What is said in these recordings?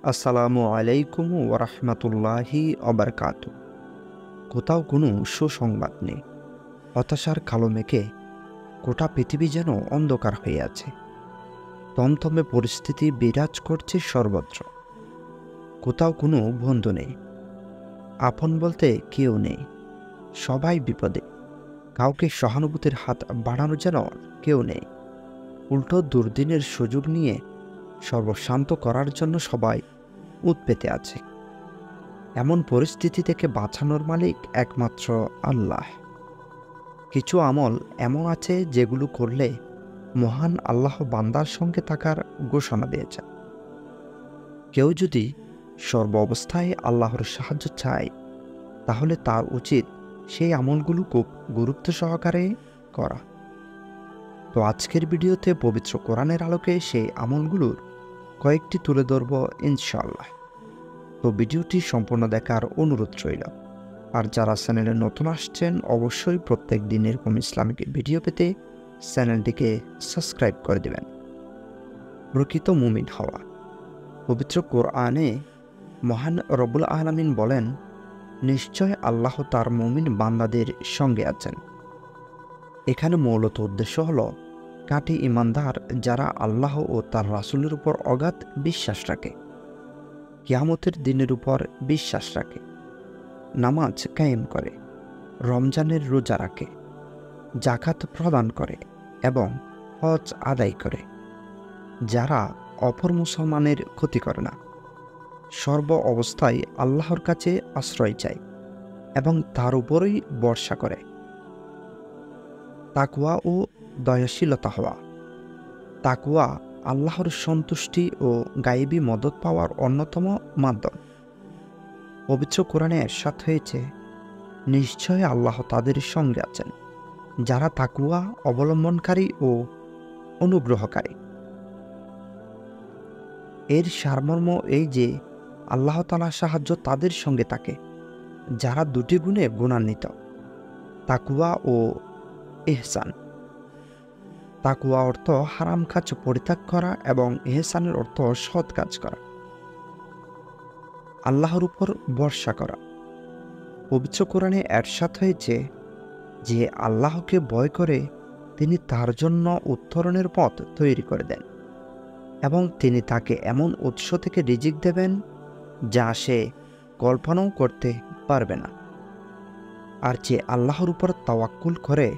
আসসালামু আলাইকুম ওরহমতুল্লাহি অবরকাত। কোথাও কোনো সুসংবাদ নেই। হতাশার কালো মেঘে গোটা পৃথিবী যেন অন্ধকার হয়ে আছে। থমথমে পরিস্থিতি বিরাজ করছে সর্বত্র। কোথাও কোনো বন্ধু নেই, আপন বলতে কেউ নেই। সবাই বিপদে, কাউকে সহানুভূতির হাত বাড়ানো যেন কেউ নেই। উল্টো দুর্দিনের সুযোগ নিয়ে সর্বশান্ত করার জন্য সবাই উৎপেতে আছে। এমন পরিস্থিতি থেকে বাঁচানোর মালিক একমাত্র আল্লাহ। কিছু আমল এমন আছে যেগুলো করলে মহান আল্লাহ বান্দার সঙ্গে থাকার ঘোষণা দিয়েছেন। কেউ যদি সর্ব অবস্থায় আল্লাহর সাহায্য চায়, তাহলে তার উচিত সেই আমলগুলো খুব গুরুত্ব সহকারে করা। তো আজকের ভিডিওতে পবিত্র কোরআনের আলোকে সেই আমলগুলোর কয়েকটি তুলে ধরব ইনশাআল্লাহ। তো ভিডিওটি সম্পূর্ণ দেখার অনুরোধ রইল। আর যারা চ্যানেলে নতুন আসছেন, অবশ্যই প্রত্যেক দিন এরকম ইসলামিক ভিডিও পেতে চ্যানেলটিকে সাবস্ক্রাইব করে দেবেন। প্রকৃত মুমিন হওয়া। পবিত্র কোরআনে মহান রব্বুল আলামিন বলেন, নিশ্চয় আল্লাহ তার মুমিন বান্দাদের সঙ্গে আছেন। এখানে মূলত উদ্দেশ্য হল খাঁটি ঈমানদার যারা আল্লাহ ও তার রাসূলের উপর অগাধ বিশ্বাস রাখে, কিয়ামতের দিনের উপর বিশ্বাস রাখে, নামাজ কায়েম করে, রমজানের রোজা রাখে, জাকাত প্রদান করে এবং হজ আদায় করে, যারা অপর মুসলমানের ক্ষতি করে না, সর্ব অবস্থায় আল্লাহর কাছে আশ্রয় চায় এবং তার উপরই ভরসা করে। তাকওয়া ও দয়াশীলতা হওয়া। তাকওয়া আল্লাহর সন্তুষ্টি ও গায়েবী মদত পাওয়ার অন্যতম মাধ্যম। পবিত্র কোরআনে ইরশাদ হয়েছে, নিশ্চয় আল্লাহ তাদের সঙ্গে আছেন যারা তাকওয়া অবলম্বনকারী ও অনুগ্রহকারী। এর সারমর্ম এই যে আল্লাহ তাআলার সাহায্য তাদের সঙ্গে থাকে যারা দুটি গুণে গুণান্বিত, তাকওয়া ও ইহসান। তাকওয়া অর্থ হারাম কাজ পরিত্যাগ করা এবং ইহসানের অর্থ সৎ কাজ করা, আল্লাহর উপর ভরসা করা। পবিত্র কোরআনে ইরশাদ হয়েছে যে আল্লাহকে ভয় করে তিনি তার জন্য উত্তরণের পথ তৈরি করে দেন এবং তিনি তাকে এমন উৎস থেকে রিজিক দেবেন যা সে কল্পনাও করতে পারবে না। আর যে আল্লাহর উপর তাওয়াক্কুল করে,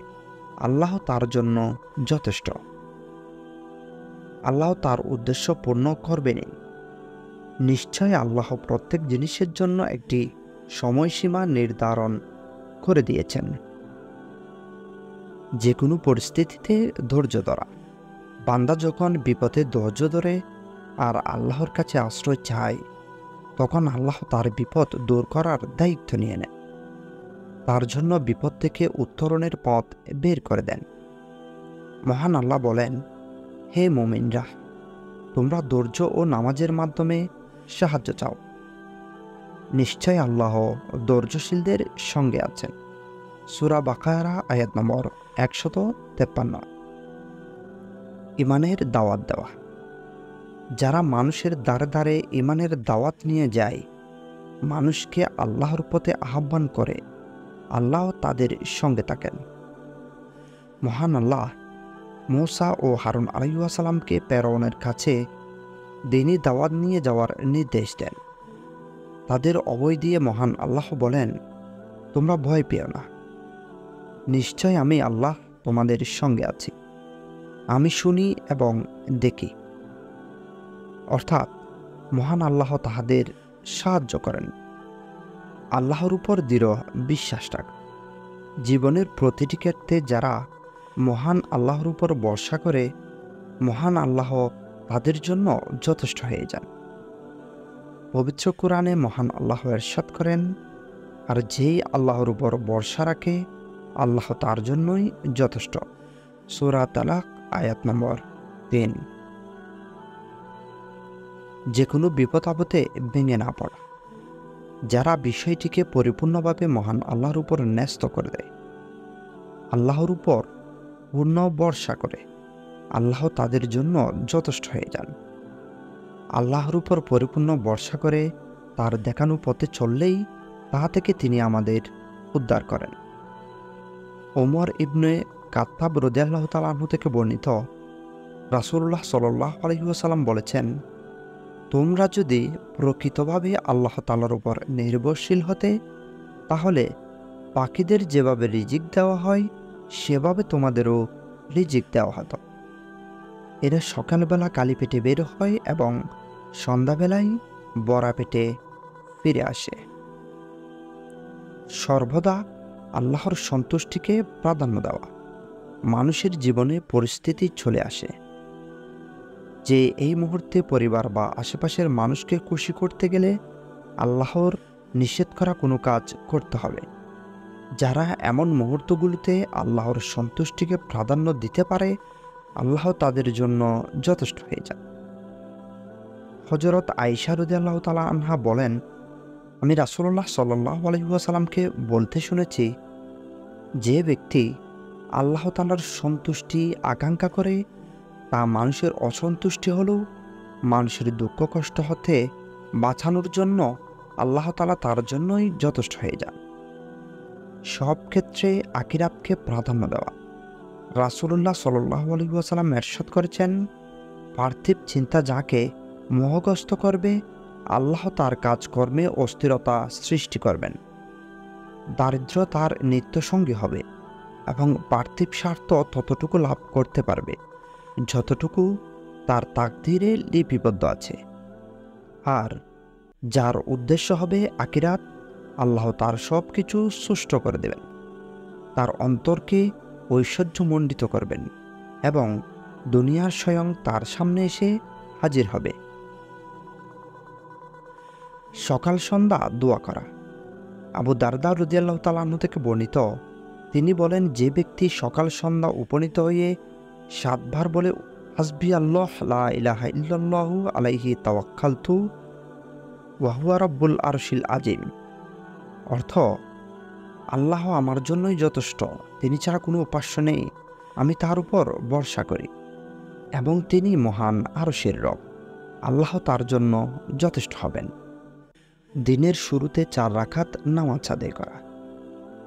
আল্লাহ তার জন্য যথেষ্ট। আল্লাহ তার উদ্দেশ্য পূর্ণ করবেনই। নিশ্চয় আল্লাহ প্রত্যেক জিনিসের জন্য একটি সময়সীমা নির্ধারণ করে দিয়েছেন। যে কোনো পরিস্থিতিতে ধৈর্য ধরা। বান্দা যখন বিপদে ধৈর্য ধরে আর আল্লাহর কাছে আশ্রয় চায়, তখন আল্লাহ তার বিপদ দূর করার দায়িত্ব নিয়ে নেন। তার জন্য বিপদ থেকে উত্তরণের পথ বের করে দেন। মহান আল্লাহ বলেন, হে মুমিনরা, তোমরা ধৈর্য ও নামাজের মাধ্যমে সাহায্য চাও। নিশ্চয় আল্লাহ ধৈর্যশীলদের সঙ্গে আছেন। সূরা বাকারা আয়াত নম্বর 153। ঈমানের দাওয়াত দেওয়া। যারা মানুষের দ্বারে দ্বারে ঈমানের দাওয়াত নিয়ে যায়, মানুষকে আল্লাহর পথে আহ্বান করে, আল্লাহ তাদের সঙ্গে থাকেন। মহান আল্লাহ মূসা ও হারুন আলাইহিস সালামকে ফেরাউনের কাছে দ্বীনি দাওয়াত নিয়ে যাওয়ার নির্দেশ দেন। তাদের অভয় দিয়ে মহান আল্লাহ বলেন, তোমরা ভয় পেও না, নিশ্চয় আমি আল্লাহ তোমাদের সঙ্গে আছি, আমি শুনি এবং দেখি। অর্থাৎ মহান আল্লাহ তাহাদের সাহায্য করেন। আল্লাহর উপর দৃঢ় বিশ্বাস রাখ। জীবনের প্রতিটি ক্ষেত্রে যারা মহান আল্লাহর উপর ভরসা করে, মহান আল্লাহ তাদের জন্য যথেষ্ট হয়ে যান। পবিত্র কোরআনে মহান আল্লাহ ইরশাদ করেন, আর যেই আল্লাহর উপর ভরসা রাখে, আল্লাহ তার জন্যই যথেষ্ট। সূরা তালাক আয়াত নম্বর 3। যে কোনো বিপদ আপদে ভেঙে না পড়া। যারা বিষয়টিকে পরিপূর্ণভাবে মহান আল্লাহর উপর ন্যস্ত করে দেয়, আল্লাহর উপর পূর্ণ ভরসা করে, আল্লাহ তাদের জন্য যথেষ্ট হয়ে যান। আল্লাহর উপর পরিপূর্ণ ভরসা করে তার দেখানো পথে চললেই তাহা থেকে তিনি আমাদের উদ্ধার করেন। ওমর ইবনে কাত্তাব রাদিয়াল্লাহু তাআলা আনহু থেকে বর্ণিত, রাসূলুল্লাহ সাল্লাল্লাহু আলাইহি ওয়াসাল্লাম বলেছেন, তোমরা যদি প্রকৃতভাবে আল্লাহ তাআলার উপর নির্ভরশীল হতে, তাহলে পাখিদের যেভাবে রিজিক দেওয়া হয় সেভাবে তোমাদেরও রিজিক দেওয়া হতো। এরা সকালবেলা খালি পেটে বের হয় এবং সন্ধ্যাবেলায় ভরা পেটে ফিরে আসে। সর্বদা আল্লাহর সন্তুষ্টিকে প্রাধান্য দেওয়া। মানুষের জীবনে পরিস্থিতি চলে আসে যে এই মুহূর্তে পরিবার বা আশেপাশের মানুষকে খুশি করতে গেলে আল্লাহর নিষেধ করা কোনো কাজ করতে হবে। যারা এমন মুহূর্তগুলোতে আল্লাহর সন্তুষ্টিকে প্রাধান্য দিতে পারে, আল্লাহ তাদের জন্য যথেষ্ট হয়ে যায়। হযরত আয়েশা রাদিয়াল্লাহু তাআলা আনহা বলেন, আমি রাসূলুল্লাহ সাল্লাল্লাহু আলাইহি ওয়াসাল্লামকে বলতে শুনেছি, যে ব্যক্তি আল্লাহ তাআলার সন্তুষ্টি আকাঙ্ক্ষা করে তা মানুষের অসন্তুষ্টি হলেও মানুষের দুঃখ কষ্ট হতে বাঁচানোর জন্য আল্লাহ তাআলা তার জন্যই যথেষ্ট হয়ে যান। সব ক্ষেত্রে আখিরাতকে প্রাধান্য দেওয়া। রাসূলুল্লাহ সাল্লাল্লাহু আলাইহি ওয়াসাল্লাম ইরশাদ করেছেন, পার্থিব চিন্তা যাকে মোহগ্রস্ত করবে, আল্লাহ তার কাজকর্মে অস্থিরতা সৃষ্টি করবেন। দারিদ্র্য তার নিত্যসঙ্গী হবে এবং পার্থিব স্বার্থ ততটুকু লাভ করতে পারবে যতটুকু তার তাকদীরে লিপিবদ্ধ আছে। আর যার উদ্দেশ্য হবে আখিরাত, আল্লাহ তার সব কিছু সুষ্ঠু করে দেবেন, তার অন্তরকে ঐশ্বর্যমণ্ডিত করবেন এবং দুনিয়ার স্বয়ং তার সামনে এসে হাজির হবে। সকাল সন্ধ্যা দোয়া করা। আবু দারদা রাদিয়াল্লাহু তাআলা আনহু থেকে বর্ণিত, তিনি বলেন, যে ব্যক্তি সকাল সন্ধ্যা উপনীত হয়ে 7 বার বলে হাসবি আল্লাহ লা ইলাহা ইল্লাল্লাহু আলাইহি তাওয়াক্কালতু ওয়া হুয়া রাব্বুল আরশিল আযীম, অর্থ আল্লাহ আমার জন্যই যথেষ্ট, তিনি ছাড়া কোনো উপাস্য নেই, আমি তার উপর ভরসা করি এবং তিনি মহান আরশের রব, আল্লাহ তার জন্য যথেষ্ট হবেন। দিনের শুরুতে 4 রাকাত নামাজ আদায় করা।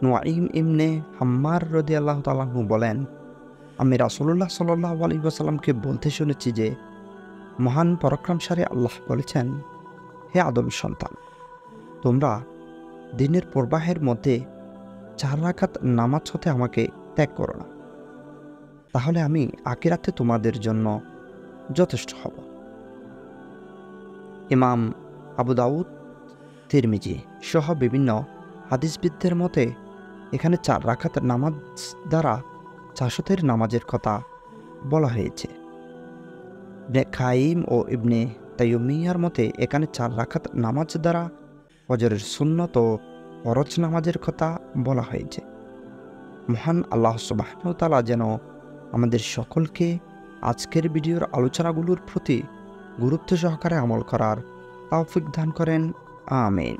নুআইম ইবনে হাম্মার রাদিয়াল্লাহু তাআলা আনহু বলেন, আমি রাসূলুল্লাহ সাল্লাল্লাহু আলাইহি ওয়াসাল্লামকে বলতে শুনেছি যে, মহান পরাক্রমশালী আল্লাহ বলেছেন, হে আদম সন্তান, তোমরা দিনের প্রবাহের মধ্যে 4 রাকাত নামাজ হতে আমাকে ত্যাগ করো না, তাহলে আমি আখিরাতে তোমাদের জন্য যথেষ্ট হব। ইমাম আবু দাউদ, তিরমিজি সহ বিভিন্ন হাদিসবিদদের মতে এখানে 4 রাকাত নামাজ দ্বারা 400 নামাজের কথা বলা হয়েছে। ইবনে কাইম ও ইবনে তাইমিয়ার মতে এখানে 4 রাকাত নামাজ দ্বারা ফজরের সুন্নত ও ফরজ নামাজের কথা বলা হয়েছে। মহান আল্লাহ সুবহানাহু ওয়া তাআলা যেন আমাদের সকলকে আজকের ভিডিওর আলোচনাগুলোর প্রতি গুরুত্ব সহকারে আমল করার তৌফিক দান করেন। আমিন।